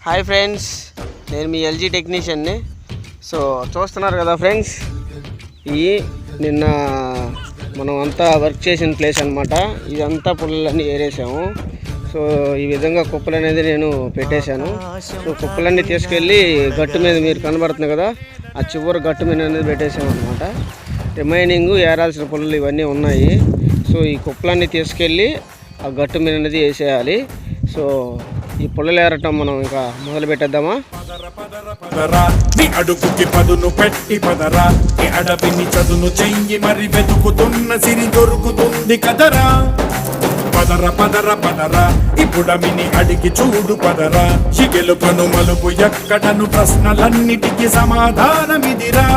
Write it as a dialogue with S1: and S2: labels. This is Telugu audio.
S1: హాయ్ ఫ్రెండ్స్, నేను మీ ఎల్జీ టెక్నీషియన్ని. సో చూస్తున్నారు కదా ఫ్రెండ్స్, ఈ నిన్న మనం అంతా వర్క్ చేసిన ప్లేస్ అనమాట. ఇదంతా పుల్లలన్నీ ఏరేసాము. సో ఈ విధంగా కుప్పలు అనేది నేను పెట్టేశాను. సో కుప్పలన్నీ తీసుకెళ్ళి గట్టు మీద మీరు కనబడుతుంది కదా, ఆ చివరి గట్టు మీద అనేది పెట్టేసాము అనమాట. రిమైనింగ్ ఏరాల్సిన పుల్లలు ఇవన్నీ ఉన్నాయి. సో ఈ కుప్పలన్నీ తీసుకెళ్ళి ఆ గట్టు మీద అనేది వేసేయాలి. సో ఈ పుల్లలు ఏరటం మనం ఇంకా మొదలు పెట్టేద్దామా?
S2: నీ అడుగుకి పదును పెట్టి పదరా, నీ అడవిని చదును చెయ్యి మరి వెతుకుతున్న సిరి దొరుకుతుంది కదరా. పదర పదర పదరా, ఇప్పుడమిని అడిగి చూడు పదరా. గెలుపను మలుపు ఎక్కడను ప్రశ్నలన్నిటికీ సమాధానమిదిరా.